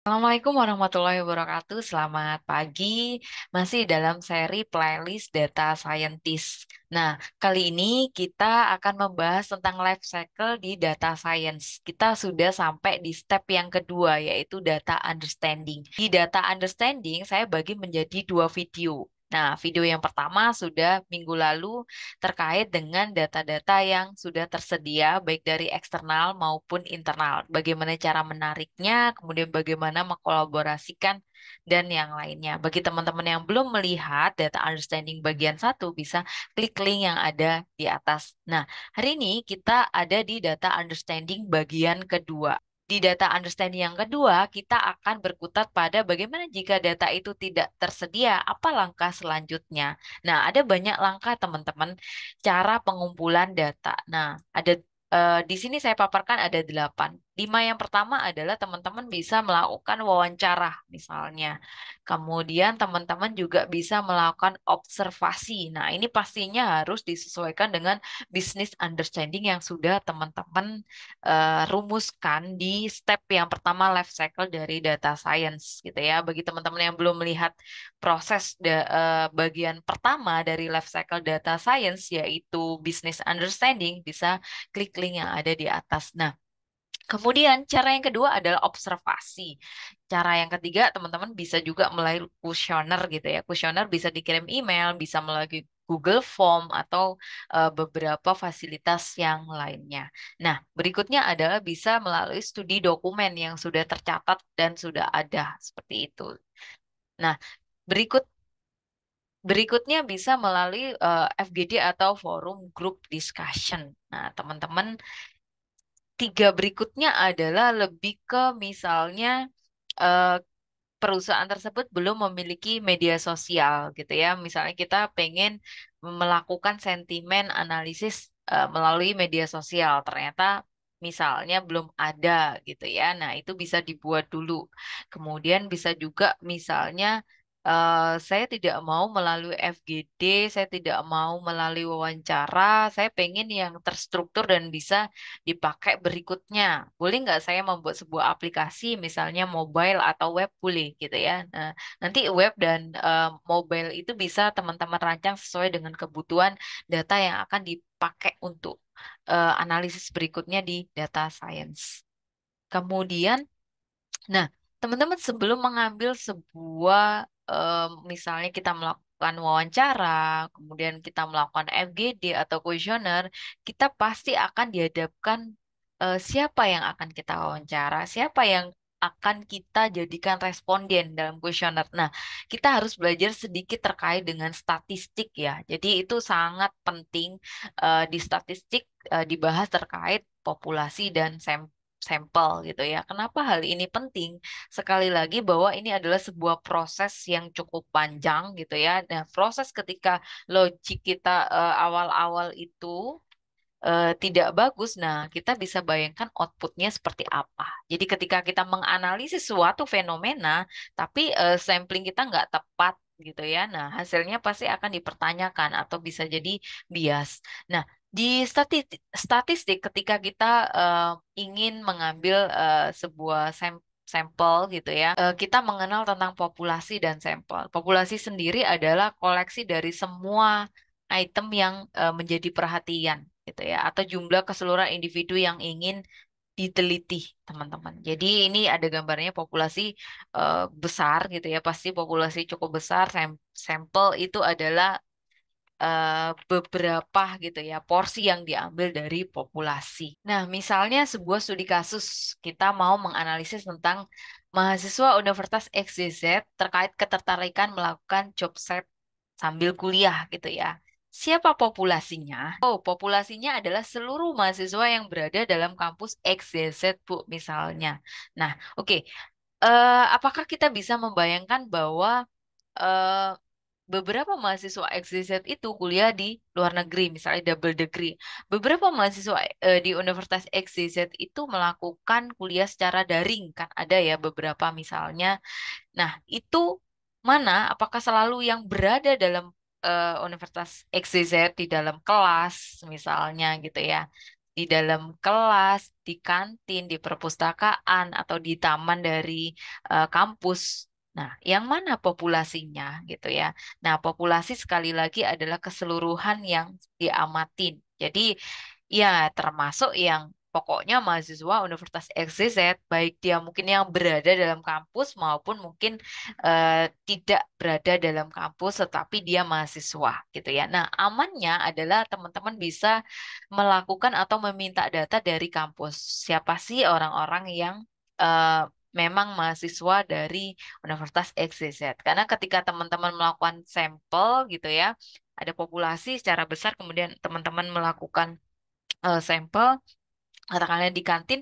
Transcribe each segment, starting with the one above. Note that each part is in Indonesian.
Assalamualaikum warahmatullahi wabarakatuh. Selamat pagi. Masih dalam seri playlist Data Scientist. Nah, kali ini kita akan membahas tentang life cycle di data science. Kita sudah sampai di step yang kedua, yaitu data understanding. Di data understanding, saya bagi menjadi dua video. Nah, video yang pertama sudah minggu lalu terkait dengan data-data yang sudah tersedia baik dari eksternal maupun internal. Bagaimana cara menariknya, kemudian bagaimana mengkolaborasikan dan yang lainnya. Bagi teman-teman yang belum melihat data understanding bagian satu, bisa klik link yang ada di atas. Nah, hari ini kita ada di data understanding bagian kedua. Di data understanding yang kedua, kita akan berkutat pada bagaimana jika data itu tidak tersedia, apa langkah selanjutnya. Nah, ada banyak langkah teman-teman cara pengumpulan data. Nah, di sini saya paparkan ada 8. 5 yang pertama adalah teman-teman bisa melakukan wawancara misalnya. Kemudian teman-teman juga bisa melakukan observasi. Nah, ini pastinya harus disesuaikan dengan business understanding yang sudah teman-teman rumuskan di step yang pertama life cycle dari data science gitu ya. Bagi teman-teman yang belum melihat proses bagian pertama dari life cycle data science yaitu business understanding, bisa klik link yang ada di atas. Nah, kemudian cara yang kedua adalah observasi. Cara yang ketiga teman-teman bisa juga melalui kuesioner gitu ya. Kuesioner bisa dikirim email, bisa melalui Google Form atau beberapa fasilitas yang lainnya. Nah, berikutnya adalah bisa melalui studi dokumen yang sudah tercatat dan sudah ada seperti itu. Nah, berikut berikutnya bisa melalui FGD atau forum group discussion. Nah, teman-teman, tiga berikutnya adalah lebih ke misalnya eh, perusahaan tersebut belum memiliki media sosial gitu ya. Misalnya kita pengen melakukan sentimen analisis melalui media sosial, ternyata misalnya belum ada gitu ya. Nah, itu bisa dibuat dulu. Kemudian bisa juga misalnya saya tidak mau melalui FGD, saya tidak mau melalui wawancara, saya pengen yang terstruktur dan bisa dipakai berikutnya. Boleh nggak saya membuat sebuah aplikasi, misalnya mobile atau web, boleh gitu ya. Nah, nanti web dan mobile itu bisa teman-teman rancang sesuai dengan kebutuhan data yang akan dipakai untuk analisis berikutnya di data science. Kemudian, nah, teman-teman sebelum mengambil sebuah, misalnya kita melakukan wawancara, kemudian kita melakukan FGD atau kuesioner, kita pasti akan dihadapkan siapa yang akan kita wawancara, siapa yang akan kita jadikan responden dalam kuesioner. Nah, kita harus belajar sedikit terkait dengan statistik ya. Jadi itu sangat penting di statistik dibahas terkait populasi dan sampel gitu ya. Kenapa hal ini penting? Sekali lagi bahwa ini adalah sebuah proses yang cukup panjang gitu ya. Nah, proses ketika logik kita awal-awal itu tidak bagus, nah kita bisa bayangkan outputnya seperti apa. Jadi ketika kita menganalisis suatu fenomena, tapi sampling kita nggak tepat gitu ya, nah hasilnya pasti akan dipertanyakan atau bisa jadi bias. Nah, di statistik ketika kita ingin mengambil sebuah sampel gitu ya, kita mengenal tentang populasi dan sampel. Populasi sendiri adalah koleksi dari semua item yang menjadi perhatian gitu ya, atau jumlah keseluruhan individu yang ingin diteliti, teman-teman. Jadi ini ada gambarnya populasi besar gitu ya, pasti populasi cukup besar. Sampel itu adalah beberapa gitu ya, porsi yang diambil dari populasi. Nah, misalnya sebuah studi kasus, kita mau menganalisis tentang mahasiswa Universitas XYZ terkait ketertarikan melakukan job search sambil kuliah gitu ya. Siapa populasinya? Oh, populasinya adalah seluruh mahasiswa yang berada dalam kampus XYZ, Bu, misalnya. Nah, oke. Apakah kita bisa membayangkan bahwa eh, beberapa mahasiswa XYZ itu kuliah di luar negeri, misalnya double degree. Beberapa mahasiswa di Universitas XYZ itu melakukan kuliah secara daring, kan ada ya beberapa misalnya. Nah, itu mana? Apakah selalu yang berada dalam Universitas XYZ di dalam kelas misalnya gitu ya? di dalam kelas, di kantin, di perpustakaan, atau di taman dari kampus. Nah, yang mana populasinya gitu ya? Nah, populasi sekali lagi adalah keseluruhan yang diamatin. Jadi, ya termasuk yang pokoknya mahasiswa Universitas XYZ, baik dia mungkin yang berada dalam kampus maupun mungkin tidak berada dalam kampus, tetapi dia mahasiswa gitu ya. Nah, amannya adalah teman-teman bisa melakukan atau meminta data dari kampus. Siapa sih orang-orang yang eh, memang mahasiswa dari Universitas XYZ? Karena ketika teman-teman melakukan sampel gitu ya, ada populasi secara besar, kemudian teman-teman melakukan sampel katakanlah di kantin,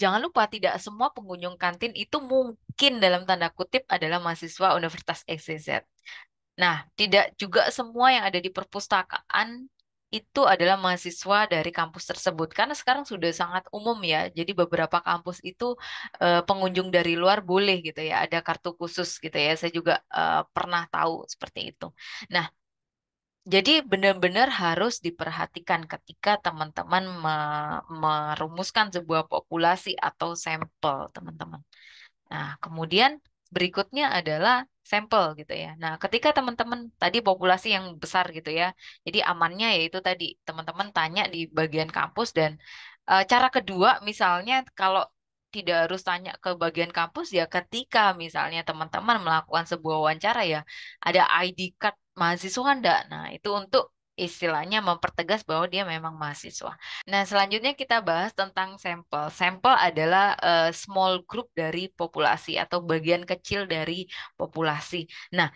jangan lupa tidak semua pengunjung kantin itu mungkin dalam tanda kutip adalah mahasiswa Universitas XYZ. Nah, tidak juga semua yang ada di perpustakaan itu adalah mahasiswa dari kampus tersebut. Karena sekarang sudah sangat umum ya. Jadi beberapa kampus itu pengunjung dari luar boleh gitu ya. Ada kartu khusus gitu ya. Saya juga pernah tahu seperti itu. Nah, jadi benar-benar harus diperhatikan ketika teman-teman merumuskan sebuah populasi atau sampel, teman-teman. Nah, kemudian berikutnya adalah sampel gitu ya. Nah, ketika teman-teman tadi populasi yang besar gitu ya, jadi amannya yaitu tadi teman-teman tanya di bagian kampus dan cara kedua misalnya kalau tidak harus tanya ke bagian kampus ya ketika misalnya teman-teman melakukan sebuah wawancara ya ada ID card mahasiswa enggak? Nah, itu untuk istilahnya mempertegas bahwa dia memang mahasiswa. Nah, selanjutnya kita bahas tentang sampel. Sampel adalah small group dari populasi atau bagian kecil dari populasi. Nah,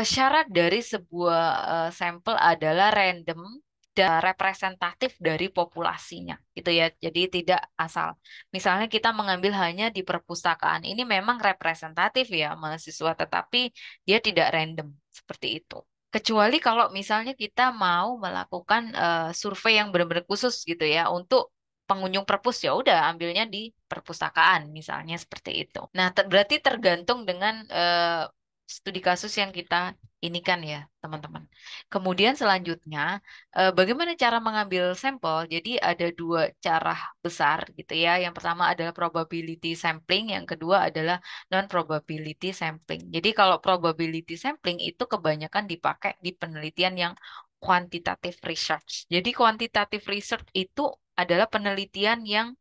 syarat dari sebuah sampel adalah random dan representatif dari populasinya, gitu ya. Jadi tidak asal. Misalnya kita mengambil hanya di perpustakaan, ini memang representatif ya mahasiswa, tetapi dia tidak random seperti itu. Kecuali kalau misalnya kita mau melakukan survei yang benar-benar khusus gitu ya untuk pengunjung perpus ya udah ambilnya di perpustakaan misalnya seperti itu. Nah, berarti tergantung dengan studi kasus yang kita ini kan ya, teman-teman. Kemudian selanjutnya, bagaimana cara mengambil sampel? Jadi ada dua cara besar gitu ya. Yang pertama adalah probability sampling, yang kedua adalah non-probability sampling. Jadi kalau probability sampling itu kebanyakan dipakai di penelitian yang quantitative research. Jadi quantitative research itu adalah penelitian yang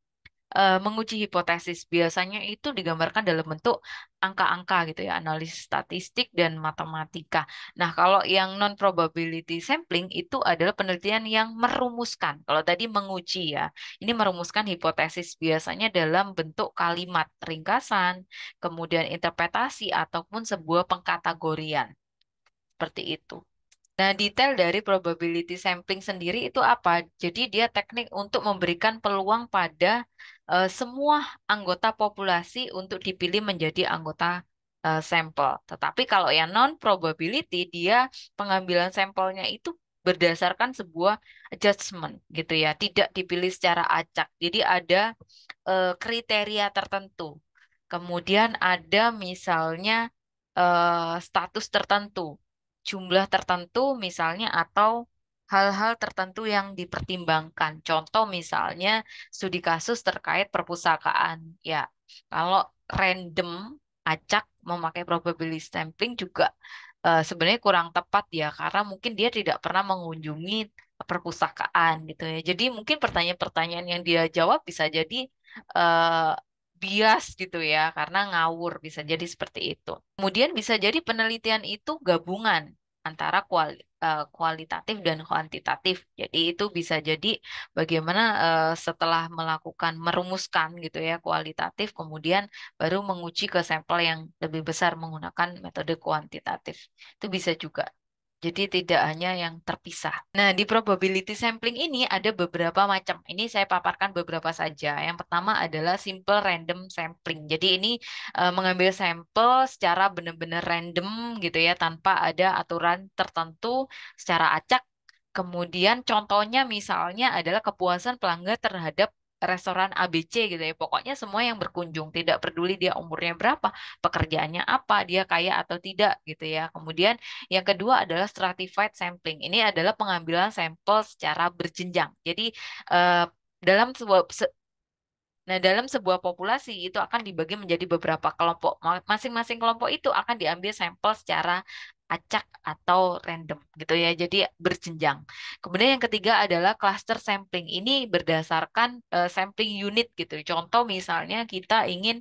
menguji hipotesis. Biasanya itu digambarkan dalam bentuk angka-angka gitu ya, analisis statistik dan matematika. Nah, kalau yang non-probability sampling itu adalah penelitian yang merumuskan. Kalau tadi menguji ya, ini merumuskan hipotesis biasanya dalam bentuk kalimat ringkasan, kemudian interpretasi ataupun sebuah pengkategorian. Seperti itu. Nah, detail dari probability sampling sendiri itu apa? Jadi dia teknik untuk memberikan peluang pada semua anggota populasi untuk dipilih menjadi anggota sampel. Tetapi kalau yang non-probability, dia pengambilan sampelnya itu berdasarkan sebuah judgment gitu ya, tidak dipilih secara acak. Jadi ada kriteria tertentu. Kemudian ada misalnya status tertentu, jumlah tertentu misalnya atau hal-hal tertentu yang dipertimbangkan. Contoh misalnya studi kasus terkait perpustakaan. Ya, kalau random acak memakai probability sampling juga sebenarnya kurang tepat ya karena mungkin dia tidak pernah mengunjungi perpustakaan gitu ya. Jadi mungkin pertanyaan-pertanyaan yang dia jawab bisa jadi eh, bias gitu ya karena ngawur bisa jadi seperti itu. Kemudian bisa jadi penelitian itu gabungan antara kualitatif dan kuantitatif. Jadi itu bisa jadi bagaimana setelah melakukan merumuskan gitu ya kualitatif, kemudian baru menguji ke sampel yang lebih besar menggunakan metode kuantitatif. Itu bisa juga. Jadi tidak hanya yang terpisah. Nah, di probability sampling ini ada beberapa macam. Ini saya paparkan beberapa saja. Yang pertama adalah simple random sampling. Jadi ini mengambil sampel secara benar-benar random gitu ya, tanpa ada aturan tertentu secara acak. Kemudian contohnya misalnya adalah kepuasan pelanggan terhadap restoran ABC gitu ya. Pokoknya semua yang berkunjung, tidak peduli dia umurnya berapa, pekerjaannya apa, dia kaya atau tidak gitu ya. Kemudian yang kedua adalah stratified sampling. Ini adalah pengambilan sampel secara berjenjang. Jadi dalam sebuah Nah, dalam sebuah populasi itu akan dibagi menjadi beberapa kelompok. Masing-masing kelompok itu akan diambil sampel secara acak atau random gitu ya. Jadi berjenjang. Kemudian yang ketiga adalah cluster sampling. Ini berdasarkan sampling unit gitu. Contoh misalnya kita ingin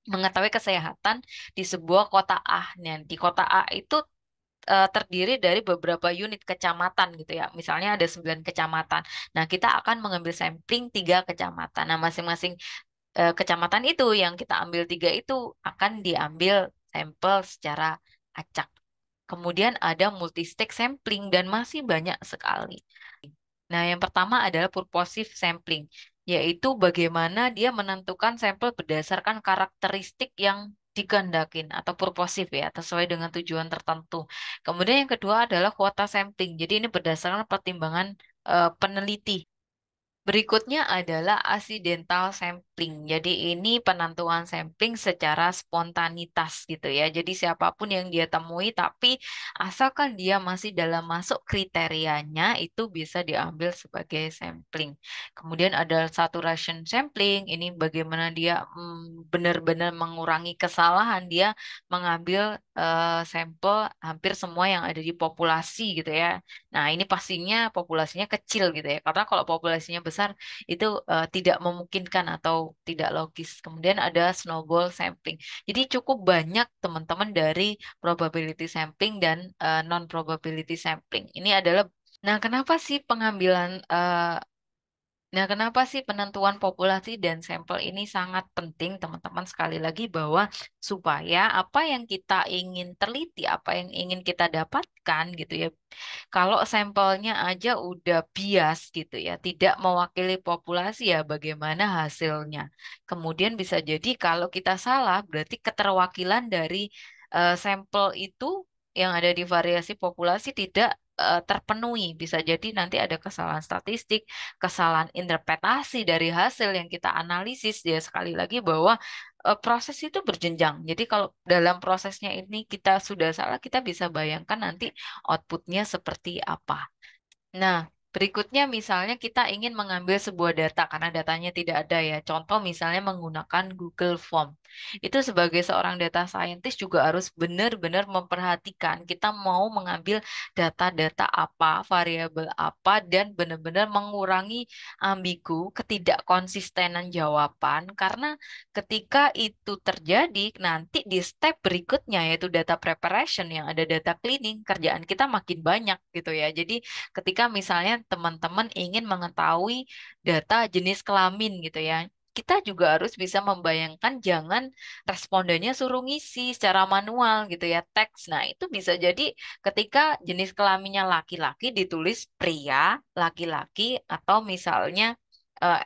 mengetahui kesehatan di sebuah kota A. Nah, di kota A itu terdiri dari beberapa unit kecamatan gitu ya. Misalnya ada 9 kecamatan. Nah, kita akan mengambil sampling 3 kecamatan. Nah, masing-masing kecamatan itu yang kita ambil 3 itu akan diambil sampel secara acak. Kemudian ada multistage sampling dan masih banyak sekali. Nah, yang pertama adalah purposive sampling, yaitu bagaimana dia menentukan sampel berdasarkan karakteristik yang dikehendakin atau purposive ya, sesuai dengan tujuan tertentu. Kemudian yang kedua adalah kuota sampling. Jadi ini berdasarkan pertimbangan peneliti. Berikutnya adalah accidental sampling. Jadi ini penentuan sampling secara spontanitas gitu ya. Jadi siapapun yang dia temui tapi asalkan dia masih dalam masuk kriterianya itu bisa diambil sebagai sampling. Kemudian ada saturation sampling. Ini bagaimana dia benar-benar mengurangi kesalahan. Dia mengambil sampel hampir semua yang ada di populasi gitu ya. Nah, ini pastinya populasinya kecil gitu ya. Karena kalau populasinya besar itu tidak memungkinkan atau tidak logis. Kemudian ada snowball sampling. Jadi cukup banyak teman-teman dari probability sampling dan non-probability sampling. Ini adalah kenapa sih kenapa sih penentuan populasi dan sampel ini sangat penting, teman-teman? Sekali lagi bahwa supaya apa yang kita ingin teliti, apa yang ingin kita dapatkan gitu ya, kalau sampelnya aja udah bias gitu ya, tidak mewakili populasi ya bagaimana hasilnya. Kemudian bisa jadi kalau kita salah, berarti keterwakilan dari sampel itu yang ada di variasi populasi tidak terpenuhi. Bisa jadi nanti ada kesalahan statistik, kesalahan interpretasi dari hasil yang kita analisis. Ya sekali lagi bahwa proses itu berjenjang. Jadi kalau dalam prosesnya ini kita sudah salah, kita bisa bayangkan nanti outputnya seperti apa. Nah, berikutnya misalnya kita ingin mengambil sebuah data karena datanya tidak ada ya. Contoh misalnya menggunakan Google Form. Itu sebagai seorang data scientist juga harus benar-benar memperhatikan kita mau mengambil data-data apa, variabel apa, dan benar-benar mengurangi ambigu, ketidakkonsistenan jawaban. Karena ketika itu terjadi, nanti di step berikutnya yaitu data preparation yang ada data cleaning, kerjaan kita makin banyak gitu ya. Jadi ketika misalnya teman-teman ingin mengetahui data jenis kelamin gitu ya. Kita juga harus bisa membayangkan jangan respondennya suruh ngisi secara manual gitu ya teks. Nah, itu bisa jadi ketika jenis kelaminnya laki-laki ditulis pria, laki-laki atau misalnya eh,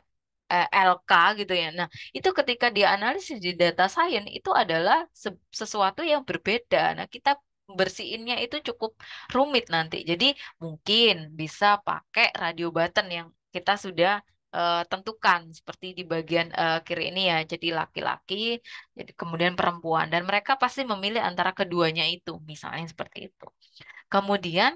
LK gitu ya. Nah, itu ketika dianalisis di data science itu adalah sesuatu yang berbeda. Nah, kita bersihinnya itu cukup rumit nanti. Jadi mungkin bisa pakai radio button yang kita sudah tentukan seperti di bagian kiri ini ya. Jadi laki-laki, jadi kemudian perempuan dan mereka pasti memilih antara keduanya itu, misalnya seperti itu. Kemudian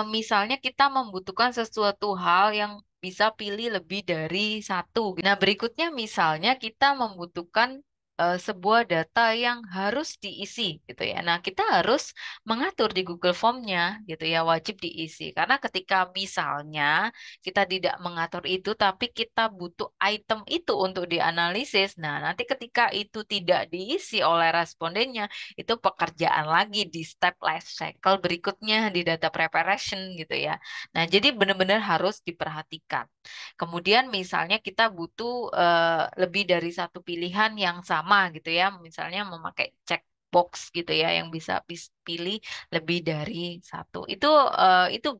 misalnya kita membutuhkan sesuatu hal yang bisa pilih lebih dari satu. Nah, berikutnya misalnya kita membutuhkan sebuah data yang harus diisi gitu ya. Nah, kita harus mengatur di Google Form-nya gitu ya, wajib diisi. Karena ketika misalnya kita tidak mengatur itu, tapi kita butuh item itu untuk dianalisis. Nah, nanti ketika itu tidak diisi oleh respondennya, itu pekerjaan lagi di step life cycle berikutnya di data preparation gitu ya. Nah, jadi benar-benar harus diperhatikan. Kemudian misalnya kita butuh lebih dari satu pilihan yang sama gitu ya, misalnya memakai checkbox gitu ya yang bisa pilih lebih dari satu. Itu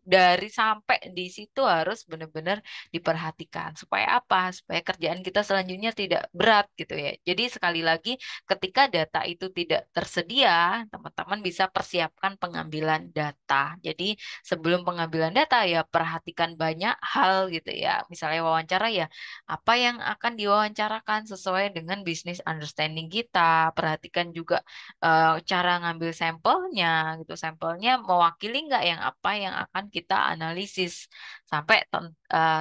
dari sampai di situ harus benar-benar diperhatikan. Supaya apa? Supaya kerjaan kita selanjutnya tidak berat gitu ya. Jadi sekali lagi ketika data itu tidak tersedia, teman-teman bisa persiapkan pengambilan data. Jadi sebelum pengambilan data ya perhatikan banyak hal gitu ya. Misalnya wawancara ya, apa yang akan diwawancarakan sesuai dengan business understanding kita. Perhatikan juga cara ngambil sampelnya sampelnya gitu. Sampelnya mewakili nggak yang apa yang akan kita analisis sampai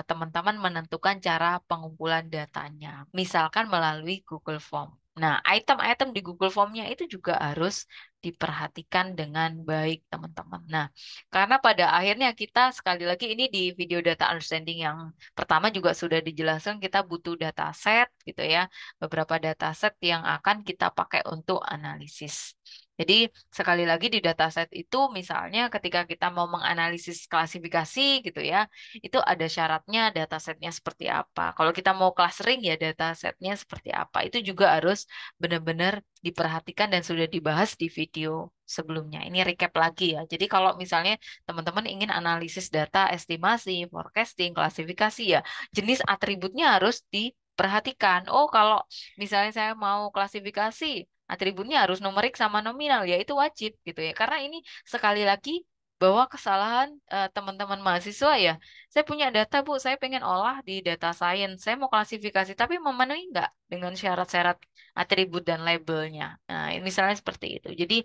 teman-teman menentukan cara pengumpulan datanya. Misalkan melalui Google Form. Nah, item-item di Google Form-nya itu juga harus diperhatikan dengan baik, teman-teman. Nah, karena pada akhirnya kita sekali lagi ini di video data understanding yang pertama juga sudah dijelaskan kita butuh dataset gitu ya, beberapa dataset yang akan kita pakai untuk analisis. Jadi sekali lagi di dataset itu misalnya ketika kita mau menganalisis klasifikasi gitu ya, itu ada syaratnya datasetnya seperti apa. Kalau kita mau clustering ya datasetnya seperti apa. Itu juga harus benar-benar diperhatikan dan sudah dibahas di video sebelumnya. Ini recap lagi ya. Jadi kalau misalnya teman-teman ingin analisis data, estimasi, forecasting, klasifikasi ya, jenis atributnya harus diperhatikan. Oh, kalau misalnya saya mau klasifikasi, atributnya harus numerik sama nominal, ya itu wajib gitu ya. Karena ini sekali lagi bahwa kesalahan teman-teman mahasiswa ya. Saya punya data, Bu, saya pengen olah di data science. Saya mau klasifikasi, tapi memenuhi nggak dengan syarat-syarat atribut dan labelnya. Nah, misalnya seperti itu. Jadi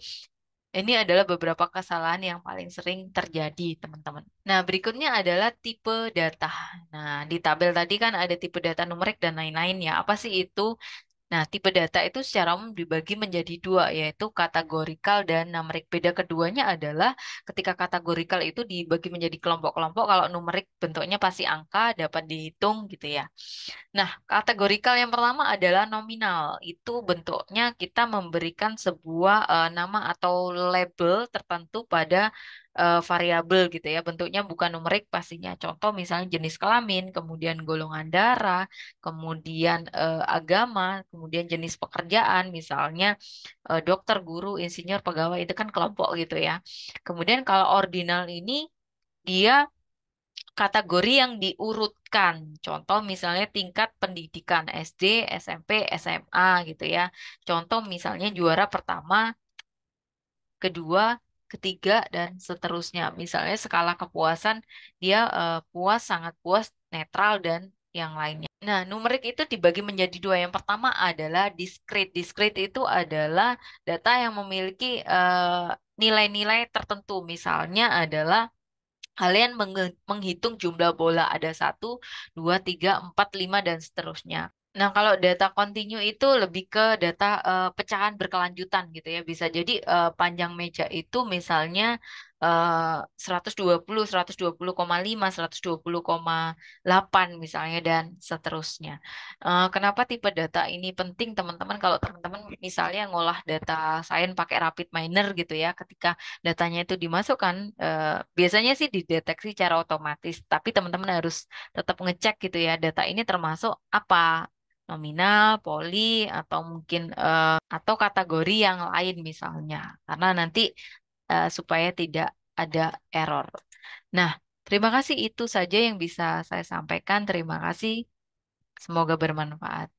ini adalah beberapa kesalahan yang paling sering terjadi, teman-teman. Nah, berikutnya adalah tipe data. Nah, di tabel tadi kan ada tipe data numerik dan lain-lain ya. Apa sih itu? Nah, tipe data itu secara umum dibagi menjadi dua, yaitu kategorikal dan numerik. Beda keduanya adalah ketika kategorikal itu dibagi menjadi kelompok-kelompok, kalau numerik bentuknya pasti angka, dapat dihitung gitu ya. Nah, kategorikal yang pertama adalah nominal. Itu bentuknya kita memberikan sebuah nama atau label tertentu pada variabel gitu ya. Bentuknya bukan numerik pastinya. Contoh misalnya jenis kelamin, kemudian golongan darah, kemudian agama, kemudian jenis pekerjaan, misalnya dokter, guru, insinyur, pegawai itu kan kelompok gitu ya. Kemudian kalau ordinal ini dia kategori yang diurutkan. Contoh misalnya tingkat pendidikan SD, SMP, SMA gitu ya. Contoh misalnya juara pertama, kedua, ketiga, dan seterusnya. Misalnya skala kepuasan dia puas, sangat puas, netral, dan yang lainnya. Nah, numerik itu dibagi menjadi dua. Yang pertama adalah discrete. Discrete itu adalah data yang memiliki nilai-nilai tertentu. Misalnya adalah kalian menghitung jumlah bola ada satu, dua, tiga, empat, lima, dan seterusnya. Nah, kalau data kontinu itu lebih ke data pecahan berkelanjutan gitu ya. Bisa jadi panjang meja itu misalnya 120, 120,5, 120,8 misalnya dan seterusnya. Kenapa tipe data ini penting teman-teman? Kalau teman-teman misalnya ngolah data sains pakai RapidMiner gitu ya, ketika datanya itu dimasukkan, biasanya sih dideteksi secara otomatis, tapi teman-teman harus tetap ngecek gitu ya, data ini termasuk apa, nominal, poli, atau mungkin atau kategori yang lain misalnya, karena nanti supaya tidak ada error. Nah, terima kasih itu saja yang bisa saya sampaikan. Terima kasih, semoga bermanfaat.